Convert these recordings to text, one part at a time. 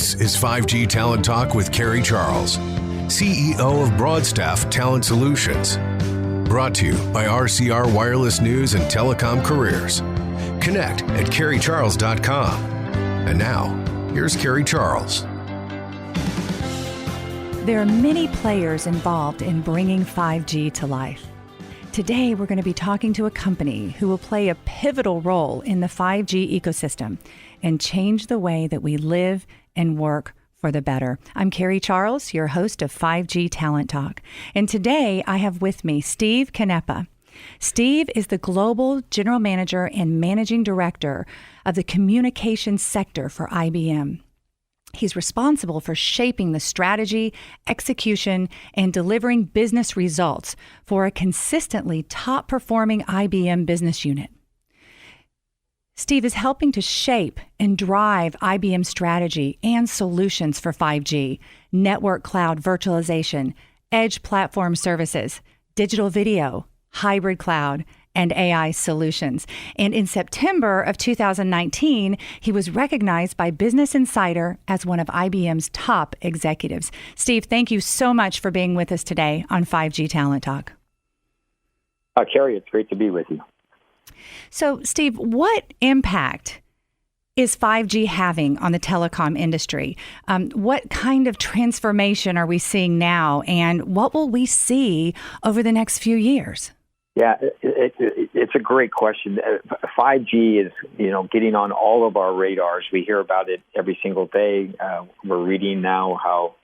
This is 5G Talent Talk with Kerry Charles, CEO of Broadstaff Talent Solutions. Brought to you by RCR Wireless News and Telecom Careers. Connect at kerrycharles.com. And now, here's Kerry Charles. There are many players involved in bringing 5G to life. Today, we're going to be talking to a company who will play a pivotal role in the 5G ecosystem and change the way that we live and work for the better. I'm Kerry Charles, your host of 5G Talent Talk. And today, I have with me Steve Canepa. Steve is the Global General Manager and Managing Director of the Communications Sector for IBM. He's responsible for shaping the strategy, execution, and delivering business results for a consistently top-performing IBM business unit. Steve is helping to shape and drive IBM strategy and solutions for 5G, network cloud virtualization, edge platform services, digital video, hybrid cloud, and AI solutions. And in September of 2019, he was recognized by Business Insider as one of IBM's top executives. Steve, thank you so much for being with us today on 5G Talent Talk. Kerry, it's great to be with you. So, Steve, what impact is 5G having on the telecom industry? What kind of transformation are we seeing now, and what will we see over the next few years? Yeah, it's a great question. 5G is, getting on all of our radars. We hear about it every single day. We're reading now how,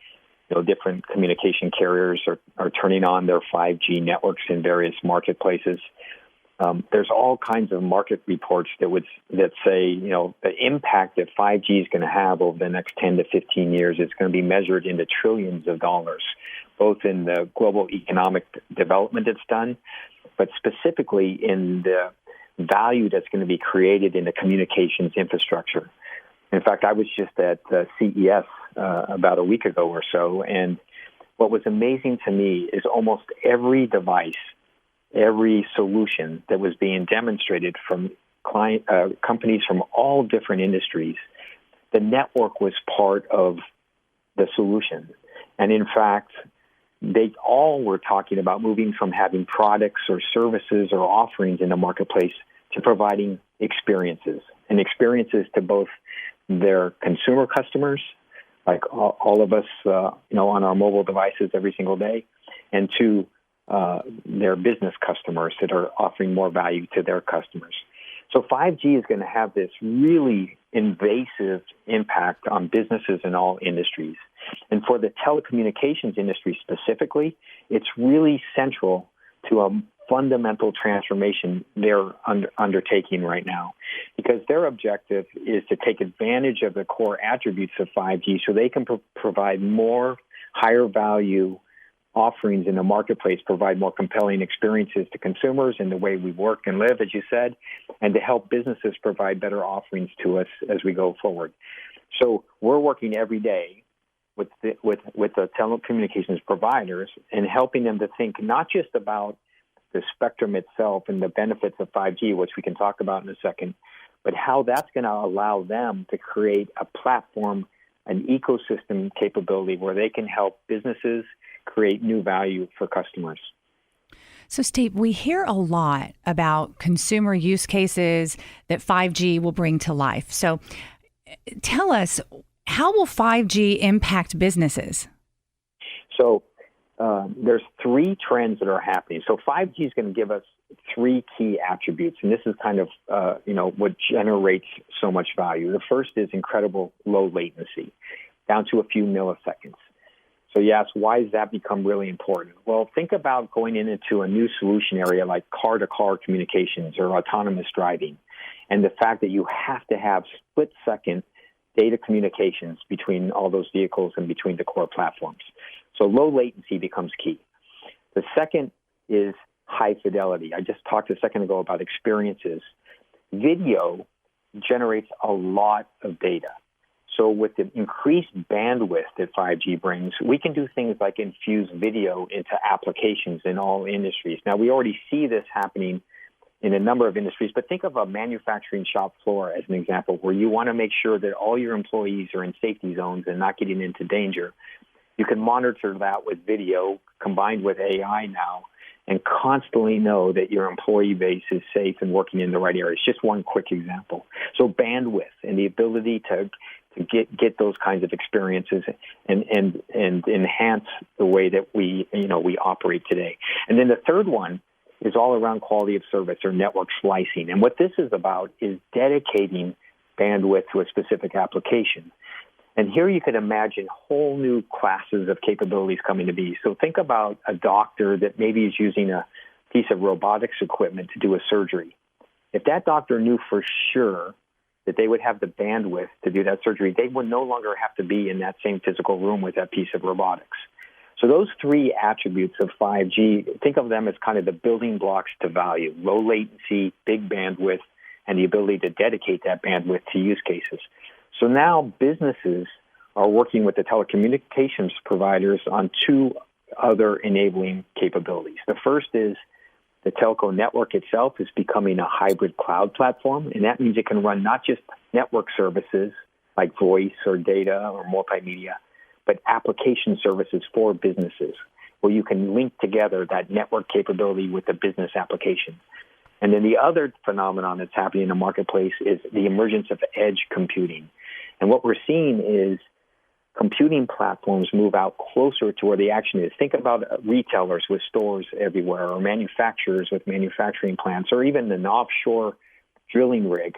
different communication carriers are turning on their 5G networks in various marketplaces. There's all kinds of market reports that say, the impact that 5G is going to have over the next 10 to 15 years is going to be measured into trillions of dollars, both in the global economic development it's done, but specifically in the value that's going to be created in the communications infrastructure. In fact, I was just at CES about a week ago or so, and what was amazing to me is almost every device, every solution that was being demonstrated from companies from all different industries, the network was part of the solution. And in fact, they all were talking about moving from having products or services or offerings in the marketplace to providing experiences, and experiences to both their consumer customers, like all of us, on our mobile devices every single day, and to their business customers that are offering more value to their customers. So 5G is going to have this really invasive impact on businesses in all industries. And for the telecommunications industry specifically, it's really central to a fundamental transformation they're undertaking right now, because their objective is to take advantage of the core attributes of 5G so they can provide more higher value offerings in the marketplace, provide more compelling experiences to consumers in the way we work and live, as you said, and to help businesses provide better offerings to us as we go forward. So we're working every day with the telecommunications providers and helping them to think not just about the spectrum itself and the benefits of 5G, which we can talk about in a second, but how that's going to allow them to create a platform, an ecosystem capability where they can help businesses create new value for customers. So, Steve, we hear a lot about consumer use cases that 5G will bring to life. So tell us, how will 5G impact businesses? So there's three trends that are happening. So 5G is going to give us three key attributes, and this is kind of, what generates so much value. The first is incredible low latency, down to a few milliseconds. So you ask, why does that become really important? Well, think about going into a new solution area like car-to-car communications or autonomous driving, and the fact that you have to have split-second data communications between all those vehicles and between the core platforms. So low latency becomes key. The second is high fidelity. I just talked a second ago about experiences. Video generates a lot of data. So with the increased bandwidth that 5G brings, we can do things like infuse video into applications in all industries. Now, we already see this happening in a number of industries, but think of a manufacturing shop floor as an example where you want to make sure that all your employees are in safety zones and not getting into danger. You can monitor that with video combined with AI now and constantly know that your employee base is safe and working in the right areas. Just one quick example. So bandwidth and the ability to get those kinds of experiences and enhance the way that we operate today. And then the third one is all around quality of service or network slicing. And what this is about is dedicating bandwidth to a specific application. And here you could imagine whole new classes of capabilities coming to be. So think about a doctor that maybe is using a piece of robotics equipment to do a surgery. If that doctor knew for sure that they would have the bandwidth to do that surgery, they would no longer have to be in that same physical room with that piece of robotics. So those three attributes of 5G, think of them as kind of the building blocks to value: low latency, big bandwidth, and the ability to dedicate that bandwidth to use cases. So now businesses are working with the telecommunications providers on two other enabling capabilities. The first is the telco network itself is becoming a hybrid cloud platform, and that means it can run not just network services like voice or data or multimedia, but application services for businesses where you can link together that network capability with the business application. And then the other phenomenon that's happening in the marketplace is the emergence of edge computing. And what we're seeing is computing platforms move out closer to where the action is. Think about retailers with stores everywhere, or manufacturers with manufacturing plants, or even an offshore drilling rig.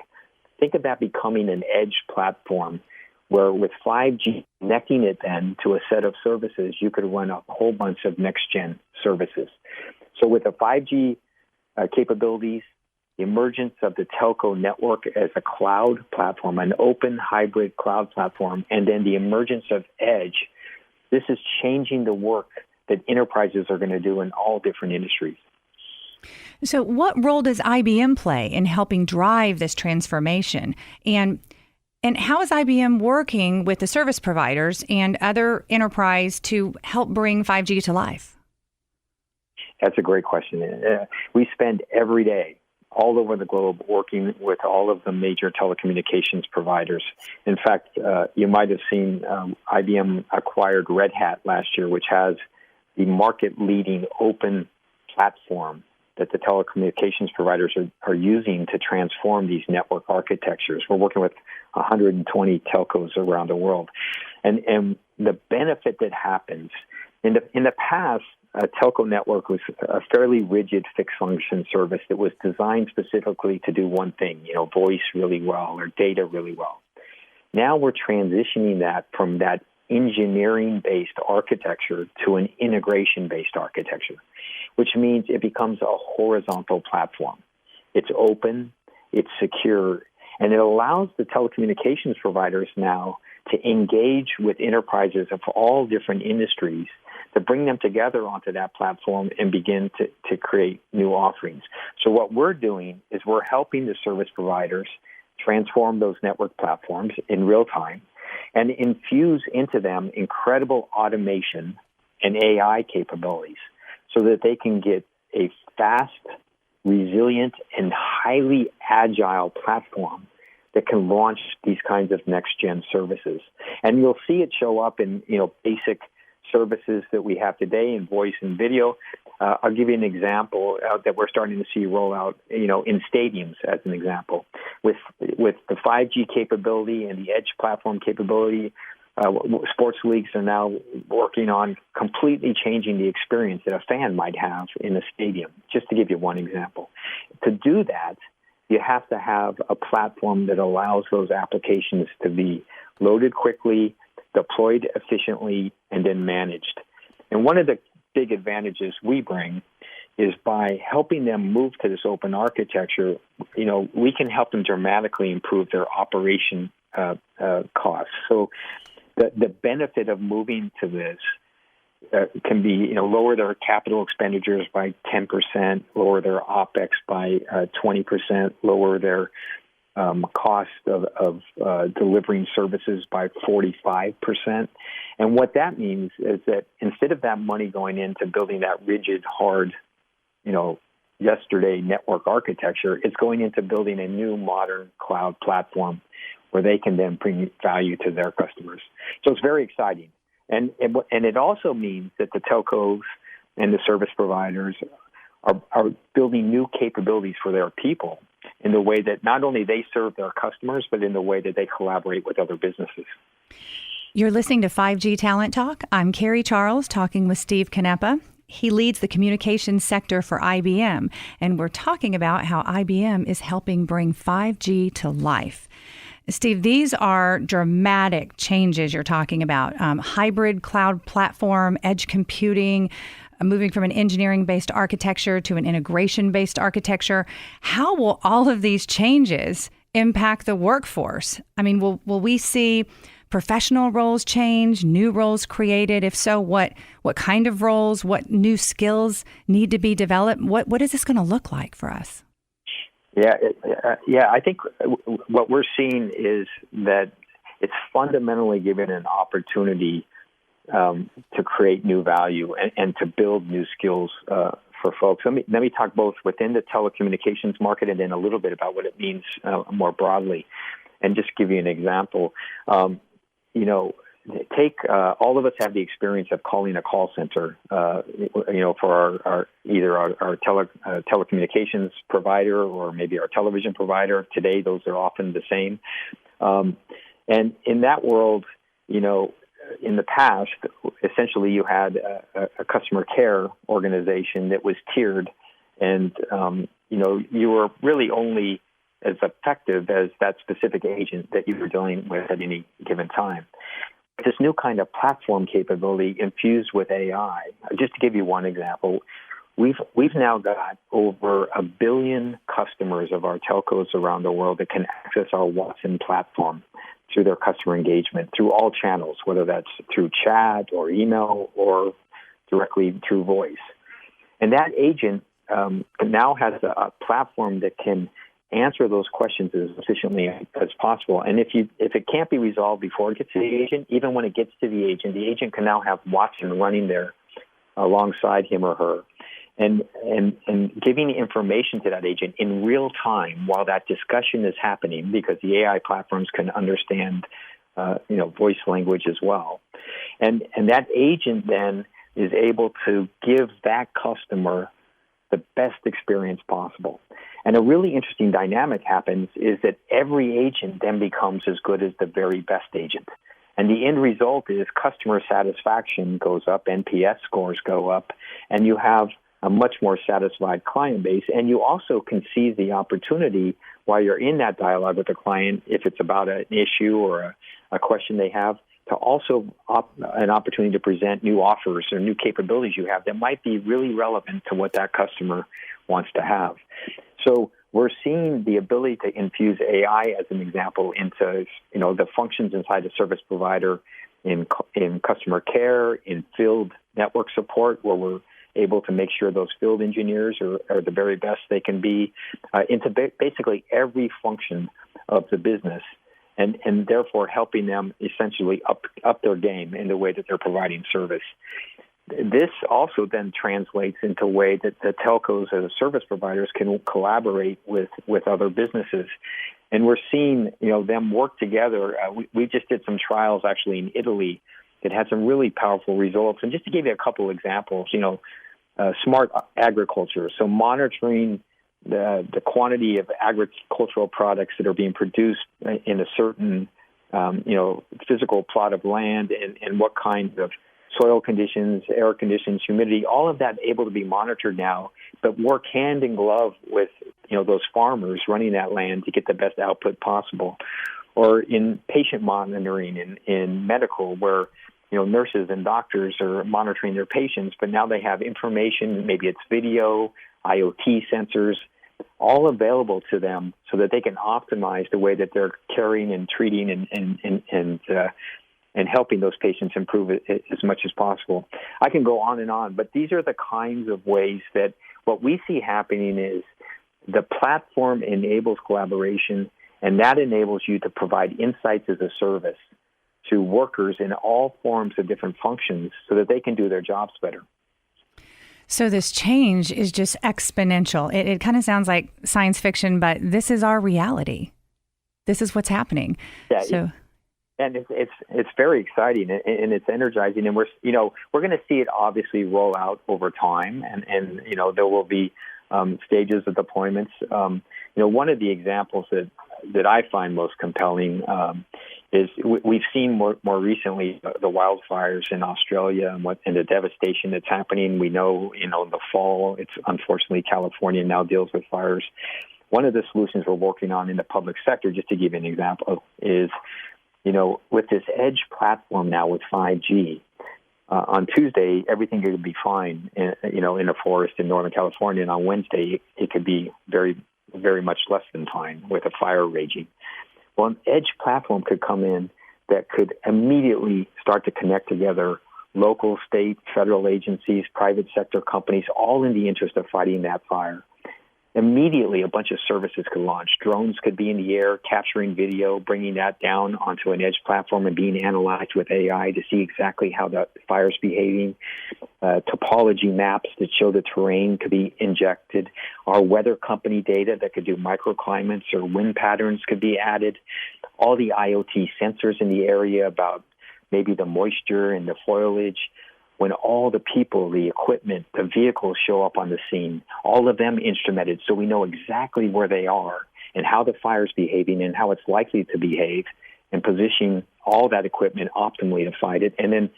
Think of that becoming an edge platform where with 5G connecting it then to a set of services, you could run a whole bunch of next-gen services. So with the 5G capabilities, the emergence of the telco network as a cloud platform, an open hybrid cloud platform, and then the emergence of edge, this is changing the work that enterprises are going to do in all different industries. So what role does IBM play in helping drive this transformation? And how is IBM working with the service providers and other enterprise to help bring 5G to life? That's a great question. We spend every day all over the globe working with all of the major telecommunications providers. In fact, you might have seen IBM acquired Red Hat last year, which has the market-leading open platform that the telecommunications providers are using to transform these network architectures. We're working with 120 telcos around the world. And the benefit that happens, in the past, a telco network was a fairly rigid fixed function service that was designed specifically to do one thing, voice really well or data really well. Now we're transitioning that from that engineering-based architecture to an integration-based architecture, which means it becomes a horizontal platform. It's open, it's secure, and it allows the telecommunications providers now to engage with enterprises of all different industries to bring them together onto that platform and begin to create new offerings. So what we're doing is we're helping the service providers transform those network platforms in real time and infuse into them incredible automation and AI capabilities so that they can get a fast, resilient, and highly agile platform that can launch these kinds of next-gen services. And you'll see it show up in, basic services that we have today in voice and video. I'll give you an example that we're starting to see roll out, in stadiums as an example. With the 5G capability and the edge platform capability, sports leagues are now working on completely changing the experience that a fan might have in a stadium, just to give you one example. To do that, you have to have a platform that allows those applications to be loaded quickly, deployed efficiently, and then managed. And one of the big advantages we bring is by helping them move to this open architecture, we can help them dramatically improve their operation costs. So the benefit of moving to this can be, lower their capital expenditures by 10%, lower their OPEX by 20%, lower their cost of delivering services by 45%. And what that means is that instead of that money going into building that rigid, hard, yesterday network architecture. It's going into building a new modern cloud platform where they can then bring value to their customers. So it's very exciting. And it also means that the telcos and the service providers are building new capabilities for their people in the way that not only they serve their customers, but in the way that they collaborate with other businesses. You're listening to 5G Talent Talk. I'm Carrie Charles talking with Steve Canepa. He leads the communications sector for IBM, and we're talking about how IBM is helping bring 5G to life. Steve, these are dramatic changes you're talking about. Hybrid cloud platform, edge computing, moving from an engineering-based architecture to an integration-based architecture. How will all of these changes impact the workforce? I mean, will we see professional roles change, new roles created? If so, what kind of roles, what new skills need to be developed? What is this going to look like for us? I think what we're seeing is that it's fundamentally given an opportunity to create new value and to build new skills for folks. Let me talk both within the telecommunications market and then a little bit about what it means more broadly, and just give you an example. Take all of us have the experience of calling a call center, for our telecommunications provider or maybe our television provider. Today, those are often the same. And in that world, in the past, essentially you had a customer care organization that was tiered, and you were really only as effective as that specific agent that you were dealing with at any given time. This new kind of platform capability infused with AI. Just to give you one example, we've now got over 1 billion customers of our telcos around the world that can access our Watson platform through their customer engagement, through all channels, whether that's through chat or email or directly through voice. And that agent now has a platform that can answer those questions as efficiently as possible. And if it can't be resolved before it gets to the agent, even when it gets to the agent can now have Watson running there alongside him or her, and giving information to that agent in real time while that discussion is happening, because the AI platforms can understand voice language as well. And that agent then is able to give that customer the best experience possible. And a really interesting dynamic happens is that every agent then becomes as good as the very best agent. And the end result is customer satisfaction goes up, NPS scores go up, and you have a much more satisfied client base. And you also can seize the opportunity while you're in that dialogue with the client, if it's about an issue or a question they have, to also an opportunity to present new offers or new capabilities you have that might be really relevant to what that customer wants to have. So we're seeing the ability to infuse AI, as an example, into the functions inside a service provider, in customer care, in field network support, where we're able to make sure those field engineers are the very best they can be, into basically every function of the business, and therefore helping them essentially up their game in the way that they're providing service. This also then translates into a way that the telcos as service providers can collaborate with other businesses. And we're seeing, them work together. We just did some trials actually in Italy that had some really powerful results. And just to give you a couple examples, smart agriculture. So monitoring the quantity of agricultural products that are being produced in a certain, physical plot of land, and what kinds of soil conditions, air conditions, humidity, all of that able to be monitored now, but work hand in glove with, those farmers running that land to get the best output possible. Or in patient monitoring in medical, where, nurses and doctors are monitoring their patients, but now they have information, maybe it's video, IoT sensors, all available to them so that they can optimize the way that they're caring and treating and helping those patients improve it as much as possible. I can go on, but these are the kinds of ways that what we see happening is the platform enables collaboration, and that enables you to provide insights as a service to workers in all forms of different functions so that they can do their jobs better. So this change is just exponential. It kind of sounds like science fiction, but this is our reality. This is what's happening. Yeah, so. And it's very exciting and it's energizing, and we're going to see it obviously roll out over time, and there will be stages of deployments. One of the examples that I find most compelling is we've seen more recently the wildfires in Australia and the devastation that's happening. We know in the fall, it's unfortunately California now deals with fires. One of the solutions we're working on in the public sector, just to give you an example, is with this edge platform now with 5G, on Tuesday, everything could be fine, in a forest in Northern California. And on Wednesday, it could be very, very much less than fine with a fire raging. Well, an edge platform could come in that could immediately start to connect together local, state, federal agencies, private sector companies, all in the interest of fighting that fire. Immediately, a bunch of services could launch. Drones could be in the air, capturing video, bringing that down onto an edge platform and being analyzed with AI to see exactly how the fire's behaving. Topology maps that show the terrain could be injected. Our weather company data that could do microclimates or wind patterns could be added. All the IoT sensors in the area about maybe the moisture and the foliage. When all the people, the equipment, the vehicles show up on the scene, all of them instrumented so we know exactly where they are and how the fire's behaving and how it's likely to behave, and positioning all that equipment optimally to fight it. And then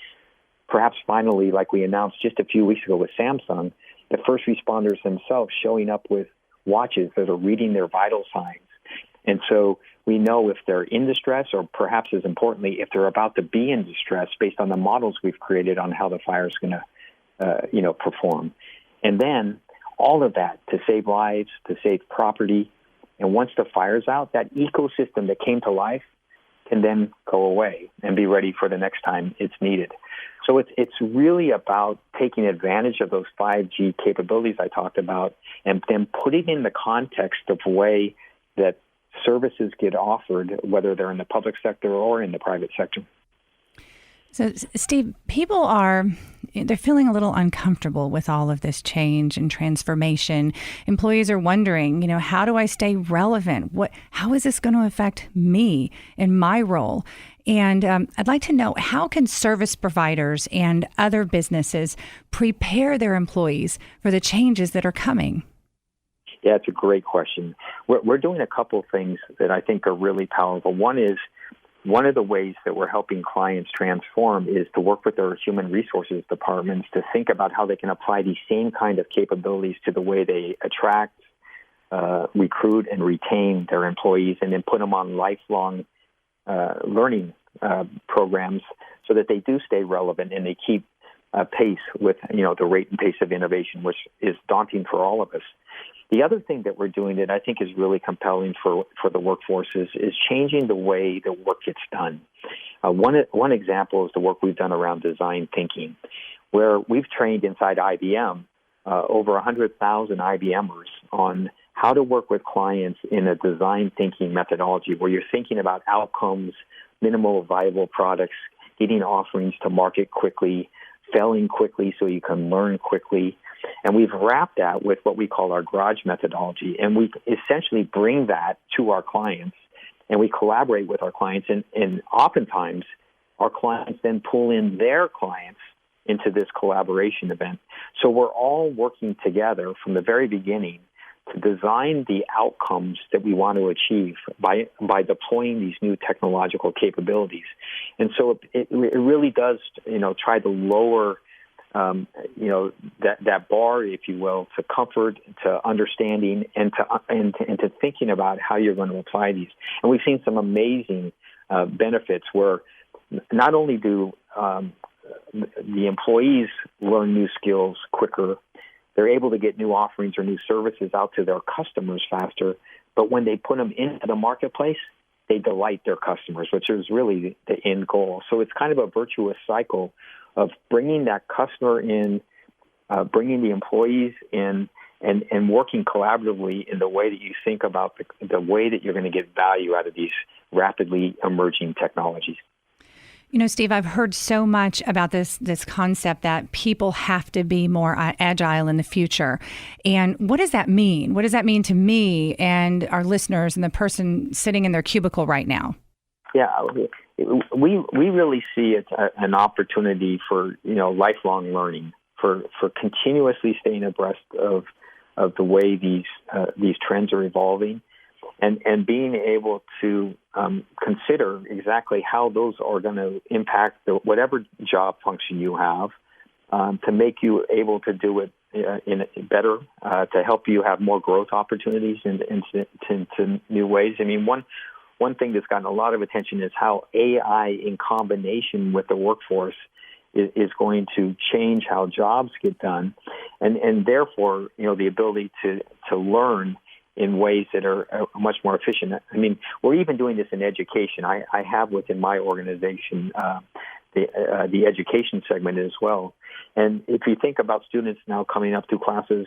perhaps finally, like we announced just a few weeks ago with Samsung, the first responders themselves showing up with watches that are reading their vital signs. And so we know if they're in distress, or perhaps as importantly, if they're about to be in distress based on the models we've created on how the fire is going to, perform. And then all of that to save lives, to save property. And once the fire's out, that ecosystem that came to life can then go away and be ready for the next time it's needed. So it's really about taking advantage of those 5G capabilities I talked about, and then putting in the context of the way that services get offered, whether they're in the public sector or in the private sector. So, Steve, people they're feeling a little uncomfortable with all of this change and transformation. Employees are wondering, how do I stay relevant? How is this going to affect me in my role? And I'd like to know, how can service providers and other businesses prepare their employees for the changes that are coming? Yeah, it's a great question. We're doing a couple of things that I think are really powerful. One of the ways that we're helping clients transform is to work with their human resources departments to think about how they can apply these same kind of capabilities to the way they attract, recruit, and retain their employees, and then put them on lifelong learning programs so that they do stay relevant and they keep pace with the rate and pace of innovation, which is daunting for all of us. The other thing that we're doing that I think is really compelling for the workforce is changing the way the work gets done. One example is the work we've done around design thinking, where we've trained inside IBM over 100,000 IBMers on how to work with clients in a design thinking methodology where you're thinking about outcomes, minimal viable products, getting offerings to market quickly, failing quickly so you can learn quickly. And we've wrapped that with what we call our garage methodology. And we essentially bring that to our clients, and we collaborate with our clients. And oftentimes, our clients then pull in their clients into this collaboration event. So we're all working together from the very beginning to design the outcomes that we want to achieve by deploying these new technological capabilities. And so it really does, try to lower that bar, if you will, to comfort, to understanding, and to thinking about how you're going to apply these. And we've seen some amazing benefits where not only do the employees learn new skills quicker, they're able to get new offerings or new services out to their customers faster, but when they put them into the marketplace, they delight their customers, which is really the end goal. So it's kind of a virtuous cycle of bringing that customer in, bringing the employees in, and working collaboratively in the way that you think about the way that you're going to get value out of these rapidly emerging technologies. You know, Steve, I've heard so much about this concept that people have to be more agile in the future. And what does that mean? What does that mean to me and our listeners and the person sitting in their cubicle right now? Yeah, we really see it an opportunity for lifelong learning, for continuously staying abreast of the way these trends are evolving, and being able to consider exactly how those are going to impact whatever job function you have, to make you able to do it in better, to help you have more growth opportunities into new ways. I mean, one thing that's gotten a lot of attention is how AI in combination with the workforce is going to change how jobs get done, and therefore, the ability to learn in ways that are much more efficient. I mean, we're even doing this in education. I have within my organization the education segment as well. And if you think about students now coming up through classes,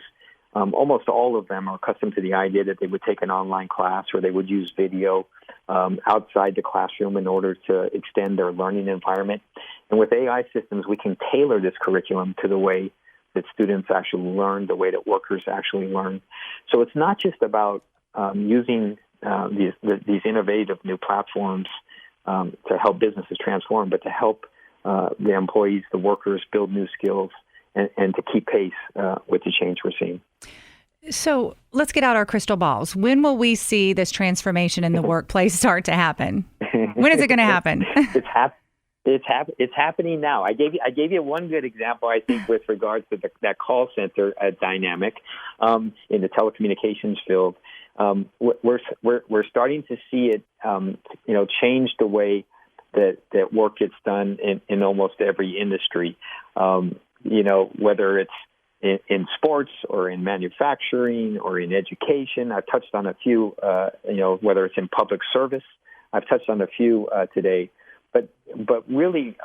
almost all of them are accustomed to the idea that they would take an online class or they would use video outside the classroom in order to extend their learning environment. And with AI systems, we can tailor this curriculum to the way that students actually learn, the way that workers actually learn. So it's not just about using these innovative new platforms to help businesses transform, but to help the employees, the workers, build new skills and to keep pace with the change we're seeing. So let's get out our crystal balls. When will we see this transformation in the workplace start to happen? When is it going to happen? It's happening now. I gave you one good example, I think, with regards to that call center dynamic in the telecommunications field. We're starting to see it, change the way that work gets done in almost every industry. Whether it's in sports or in manufacturing or in education. I've touched on a few, whether it's in public service. I've touched on a few today. But really,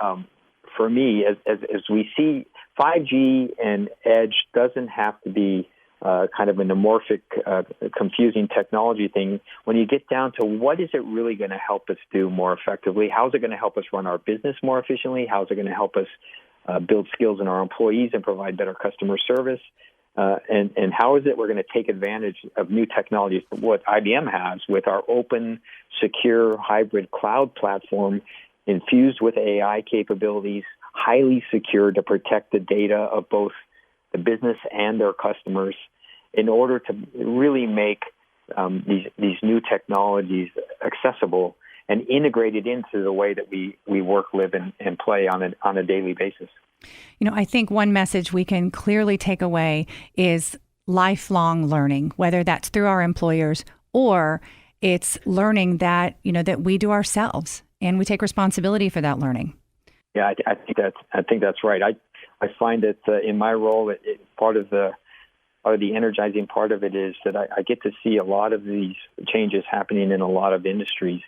for me, as we see, 5G and edge doesn't have to be kind of an amorphic, confusing technology thing. When you get down to what is it really going to help us do more effectively? How is it going to help us run our business more efficiently? How is it going to help us build skills in our employees and provide better customer service? And how is it we're going to take advantage of new technologies, what IBM has with our open, secure, hybrid cloud platform infused with AI capabilities, highly secure to protect the data of both the business and their customers in order to really make these new technologies accessible and integrated into the way that we work, live, and play on a daily basis. I think one message we can clearly take away is lifelong learning, whether that's through our employers or it's learning that, that we do ourselves and we take responsibility for that learning. Yeah, I think that's right. I find that in my role, part of the energizing part of it is that I get to see a lot of these changes happening in a lot of industries.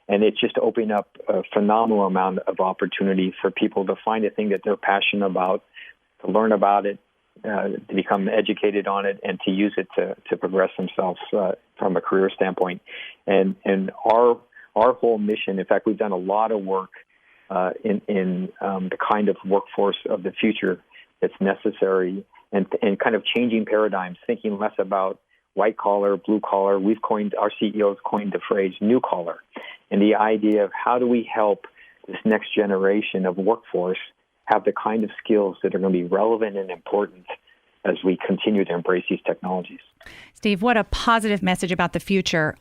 And it's just opening up a phenomenal amount of opportunity for people to find a thing that they're passionate about, to learn about it, to become educated on it, and to use it to progress themselves from a career standpoint. And our whole mission, in fact, we've done a lot of work in the kind of workforce of the future that's necessary and kind of changing paradigms, thinking less about white collar, blue collar. Our CEOs coined the phrase new collar. And the idea of how do we help this next generation of workforce have the kind of skills that are going to be relevant and important as we continue to embrace these technologies. Steve, what a positive message about the future.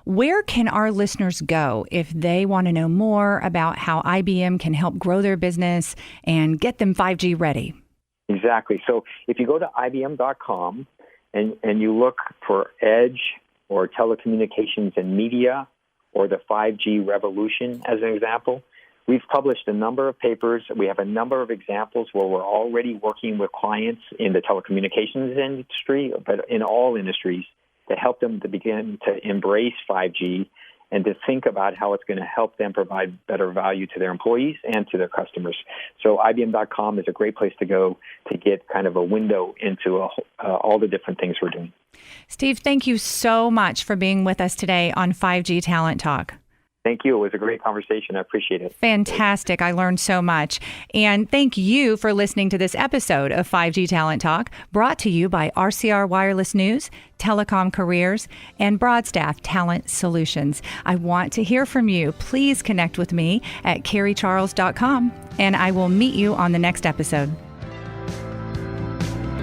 Where can our listeners go if they want to know more about how IBM can help grow their business and get them 5G ready? Exactly. So if you go to IBM.com and you look for Edge or telecommunications and media or the 5G revolution as an example, we've published a number of papers. We have a number of examples where we're already working with clients in the telecommunications industry, but in all industries, to help them to begin to embrace 5G and to think about how it's going to help them provide better value to their employees and to their customers. So IBM.com is a great place to go to get kind of a window into all the different things we're doing. Steve, thank you so much for being with us today on 5G Talent Talk. Thank you. It was a great conversation. I appreciate it. Fantastic. I learned so much. And thank you for listening to this episode of 5G Talent Talk, brought to you by RCR Wireless News, Telecom Careers, and Broadstaff Talent Solutions. I want to hear from you. Please connect with me at carriecharles.com, and I will meet you on the next episode.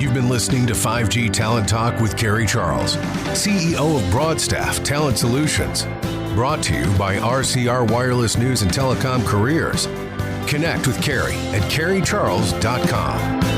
You've been listening to 5G Talent Talk with Carrie Charles, CEO of Broadstaff Talent Solutions. Brought to you by RCR Wireless News and Telecom Careers. Connect with Carrie at carriecharles.com.